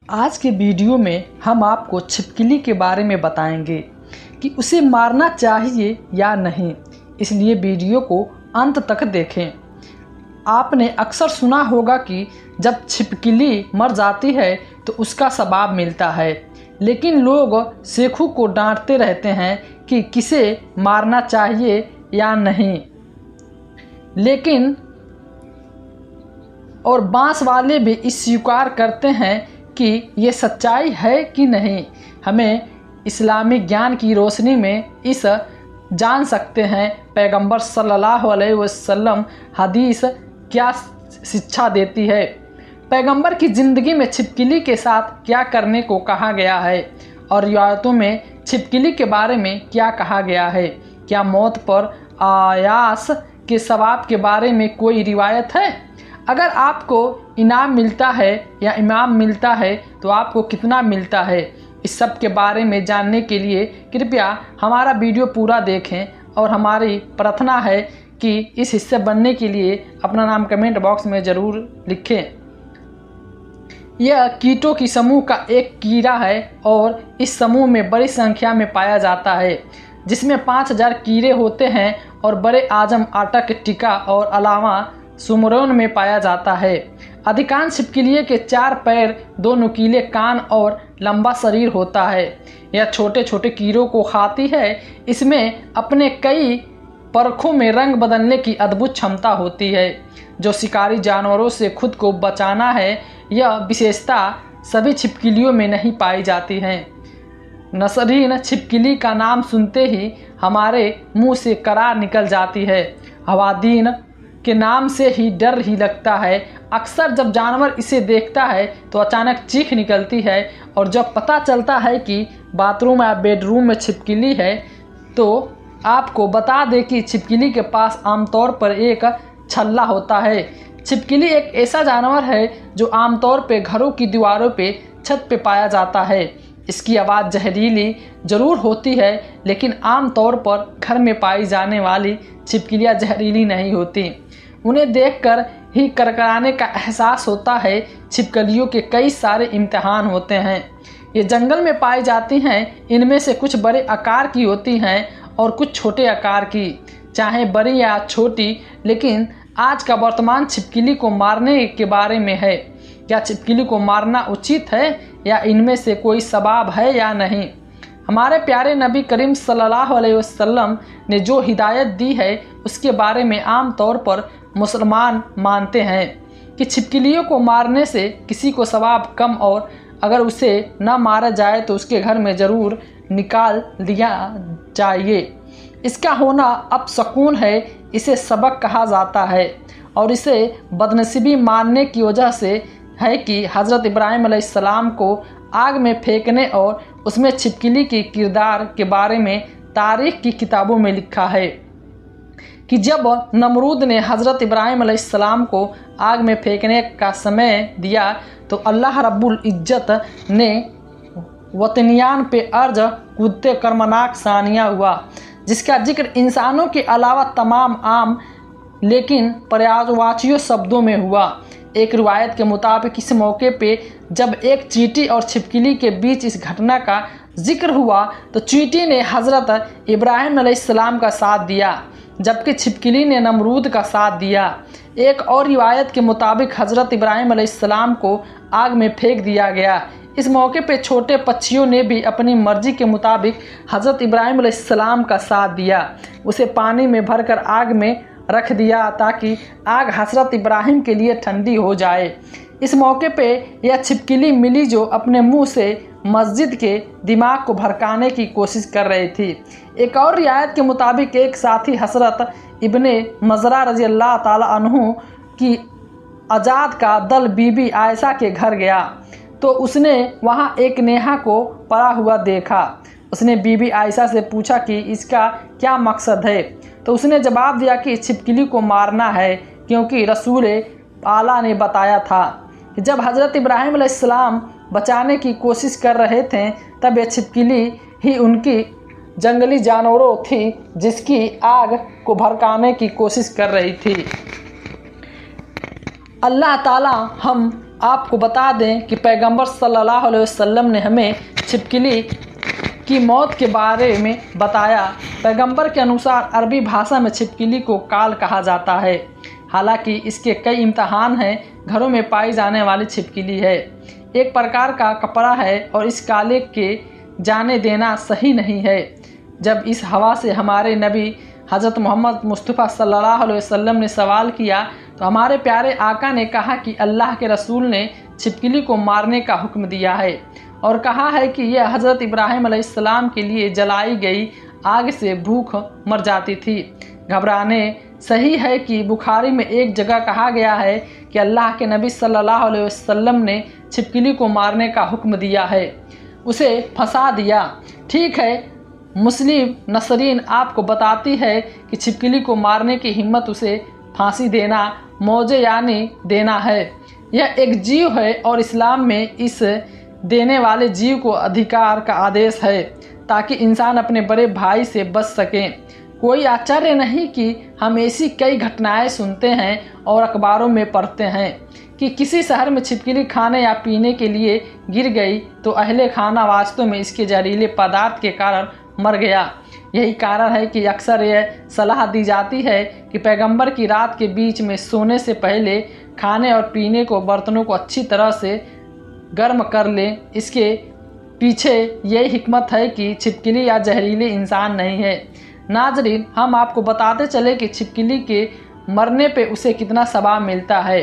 आज के वीडियो में हम आपको छिपकली के बारे में बताएंगे कि उसे मारना चाहिए या नहीं, इसलिए वीडियो को अंत तक देखें। आपने अक्सर सुना होगा कि जब छिपकली मर जाती है तो उसका सवाब मिलता है, लेकिन लोग शेखू को डांटते रहते हैं कि किसे मारना चाहिए या नहीं। लेकिन और बांस वाले भी इस स्वीकार करते हैं कि ये सच्चाई है कि नहीं। हमें इस्लामी ज्ञान की रोशनी में इस जान सकते हैं पैगंबर सल्लल्लाहु अलैहि वसल्लम हदीस क्या शिक्षा देती है, पैगंबर की ज़िंदगी में छिपकली के साथ क्या करने को कहा गया है और रिवायतों में छिपकली के बारे में क्या कहा गया है। क्या मौत पर आयास के सवाब के बारे में कोई रिवायत है? अगर आपको इनाम मिलता है या इमाम मिलता है तो आपको कितना मिलता है? इस सब के बारे में जानने के लिए कृपया हमारा वीडियो पूरा देखें और हमारी प्रार्थना है कि इस हिस्से बनने के लिए अपना नाम कमेंट बॉक्स में ज़रूर लिखें। यह कीटों की समूह का एक कीड़ा है और इस समूह में बड़ी संख्या में पाया जाता है, जिसमें 5000 कीड़े होते हैं और बड़े आजम, आटक, टिका और अलावा सुमरोन में पाया जाता है। अधिकांश छिपकलियों के 4 पैर, 2 नुकीले कान और लंबा शरीर होता है। यह छोटे छोटे कीड़ों को खाती है। इसमें अपने कई परखों में रंग बदलने की अद्भुत क्षमता होती है, जो शिकारी जानवरों से खुद को बचाना है। यह विशेषता सभी छिपकलियों में नहीं पाई जाती है। नसरीन छिपकली का नाम सुनते ही हमारे मुंह से करार निकल जाती है। हवादीन के नाम से ही डर ही लगता है। अक्सर जब जानवर इसे देखता है तो अचानक चीख निकलती है और जब पता चलता है कि बाथरूम या बेडरूम में छिपकली है तो आपको बता दें कि छिपकली के पास आमतौर पर एक छल्ला होता है। छिपकली एक ऐसा जानवर है जो आमतौर पर घरों की दीवारों पे, छत पे पाया जाता है। इसकी आवाज़ जहरीली ज़रूर होती है, लेकिन आमतौर पर घर में पाई जाने वाली छिपकलियाँ जहरीली नहीं होती। उन्हें देखकर ही करकराने का एहसास होता है। छिपकलियों के कई सारे इम्तिहान होते हैं। ये जंगल में पाई जाती हैं। इनमें से कुछ बड़े आकार की होती हैं और कुछ छोटे आकार की, चाहे बड़ी या छोटी। लेकिन आज का वर्तमान छिपकली को मारने के बारे में है। क्या छिपकली को मारना उचित है या इनमें से कोई सवाब है या नहीं? हमारे प्यारे नबी करीम सल्लल्लाहु अलैहि वसल्लम ने जो हिदायत दी है उसके बारे में आम तौर पर मुसलमान मानते हैं कि छिपकलियों को मारने से किसी को सवाब कम, और अगर उसे न मारा जाए तो उसके घर में ज़रूर निकाल दिया चाहिए। इसका होना अपशकुन है, इसे सबक कहा जाता है और इसे बदनसीबी मानने की वजह से है कि हज़रत इब्राहिम अलैहिस्सलाम को आग में फेंकने और उसमें छिपकली के किरदार के बारे में तारीख़ की किताबों में लिखा है कि जब नमरूद ने हज़रत इब्राहिम अलैहिस्सलाम को आग में फेंकने का समय दिया तो अल्लाह रब्बुल इज़्ज़त ने वतनियान पे अर्ज कूदते कर्मनाक सानिया हुआ, जिसका जिक्र इंसानों के अलावा तमाम आम लेकिन पर्यायवाची शब्दों में हुआ। एक रिवायत के मुताबिक इस मौके पे जब एक चींटी और छिपकली के बीच इस घटना का जिक्र हुआ तो चींटी ने हज़रत इब्राहिम अलैहिस्सलाम का साथ दिया, जबकि छिपकली ने नमरूद का साथ दिया। एक और रिवायत के मुताबिक हज़रत इब्राहिम अलैहिस्सलाम को आग में फेंक दिया गया। इस मौके पे छोटे पक्षियों ने भी अपनी मर्जी के मुताबिक हज़रत इब्राहिम अलैहिस्सलाम का साथ दिया। उसे पानी में भरकर आग में रख दिया ताकि आग हज़रत इब्राहिम के लिए ठंडी हो जाए। इस मौके पे यह छिपकली मिली जो अपने मुंह से मस्जिद के दिमाग को भड़काने की कोशिश कर रही थी। एक और रिवायत के मुताबिक एक साथी हज़रत इब्ने मज़रा रज़ी अल्लाह ताला अन्हु की आज़ाद का दल बीबी आयशा के घर गया तो उसने वहाँ एक नेहा को पड़ा हुआ देखा। उसने बीबी आयशा से पूछा कि इसका क्या मकसद है, तो उसने जवाब दिया कि छिपकली को मारना है, क्योंकि रसूल आला ने बताया था कि जब हज़रत इब्राहिम अलैहिस्सलाम बचाने की कोशिश कर रहे थे तब यह छिपकली ही उनकी जंगली जानवरों थी जिसकी आग को भड़काने की कोशिश कर रही थी। अल्लाह ताला हम आपको बता दें कि पैगंबर सल्लल्लाहु अलैहि वसल्लम ने हमें छिपकली की मौत के बारे में बताया। पैगंबर के अनुसार अरबी भाषा में छिपकली को काल कहा जाता है। हालांकि इसके कई इम्तहान हैं। घरों में पाई जाने वाली छिपकली है एक प्रकार का कपड़ा है और इस काले के जाने देना सही नहीं है। जब इस हवा से हमारे नबी हज़रत मोहम्मद मुस्तफ़ा सल्लल्लाहु अलैहि वसल्लम ने सवाल किया तो हमारे प्यारे आका ने कहा कि अल्लाह के रसूल ने छिपकली को मारने का हुक्म दिया है और कहा है कि यह हज़रत इब्राहिम अलैहिस्सलाम के लिए जलाई गई आग से भूख मर जाती थी। घबराने सही है कि बुखारी में एक जगह कहा गया है कि अल्लाह के नबी सल्लल्लाहु अलैहि वसल्लम ने छिपकली को मारने का हुक्म दिया है, उसे फंसा दिया। ठीक है, मुस्लिम नसरीन आपको बताती है कि छिपकली को मारने की हिम्मत उसे फांसी देना मौजे यानी देना है। यह एक जीव है और इस्लाम में इस देने वाले जीव को अधिकार का आदेश है ताकि इंसान अपने बड़े भाई से बच सकें। कोई आश्चर्य नहीं कि हम ऐसी कई घटनाएं सुनते हैं और अखबारों में पढ़ते हैं कि किसी शहर में छिपकली खाने या पीने के लिए गिर गई तो अहले खाना वास्तव में इसके जहरीले पदार्थ के कारण मर गया। यही कारण है कि अक्सर यह सलाह दी जाती है कि पैगंबर की रात के बीच में सोने से पहले खाने और पीने को बर्तनों को अच्छी तरह से गर्म कर लें। इसके पीछे यही हिकमत है कि छिपकली या जहरीले इंसान नहीं है। नाजरीन, हम आपको बताते चले कि छिपकली के मरने पे उसे कितना सवाब मिलता है।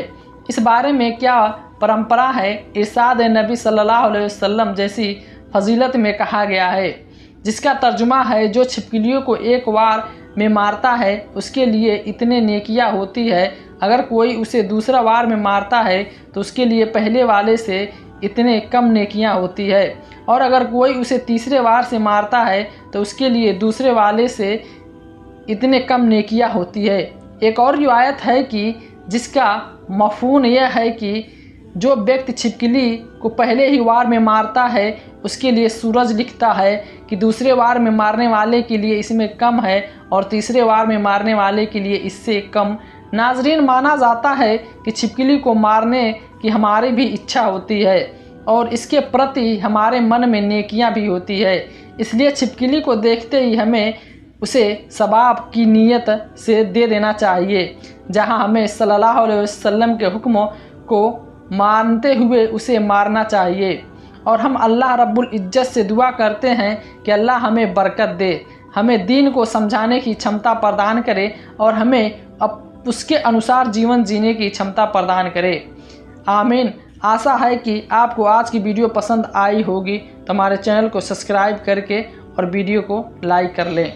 इस बारे में क्या परंपरा है, इरशाद नबी सल्लल्लाहु अलैहि वसल्लम जैसी फजीलत में कहा गया है, जिसका तर्जुमा है जो छिपकलियों को एक बार में मारता है उसके लिए इतने नेकियां होती है, अगर कोई उसे दूसरा बार में मारता है तो उसके लिए पहले वाले से इतने कम नेकियां होती है, और अगर कोई उसे तीसरे बार से मारता है तो उसके लिए दूसरे वाले से इतने कम नेकियां होती है। एक और रिवायत है कि जिसका मफ़हूम यह है कि जो व्यक्ति छिपकली को पहले ही वार में मारता है उसके लिए सूरज लिखता है कि दूसरे वार में मारने वाले के लिए इसमें कम है और तीसरे वार में मारने वाले के लिए इससे कम। नाजरीन, माना जाता है कि छिपकली को मारने की हमारी भी इच्छा होती है और इसके प्रति हमारे मन में नेकियां भी होती है, इसलिए छिपकली को देखते ही हमें उसे सवाब की नीयत से दे देना चाहिए। जहां हमें सल्लल्लाहु अलैहि वसल्लम के हुक्मों को मानते हुए उसे मारना चाहिए। और हम अल्लाह रब्बुल इज्जत से दुआ करते हैं कि अल्लाह हमें बरकत दे, हमें दीन को समझाने की क्षमता प्रदान करे और हमें उसके अनुसार जीवन जीने की क्षमता प्रदान करे। आमीन। आशा है कि आपको आज की वीडियो पसंद आई होगी, तो हमारे चैनल को सब्सक्राइब करके और वीडियो को लाइक कर लें।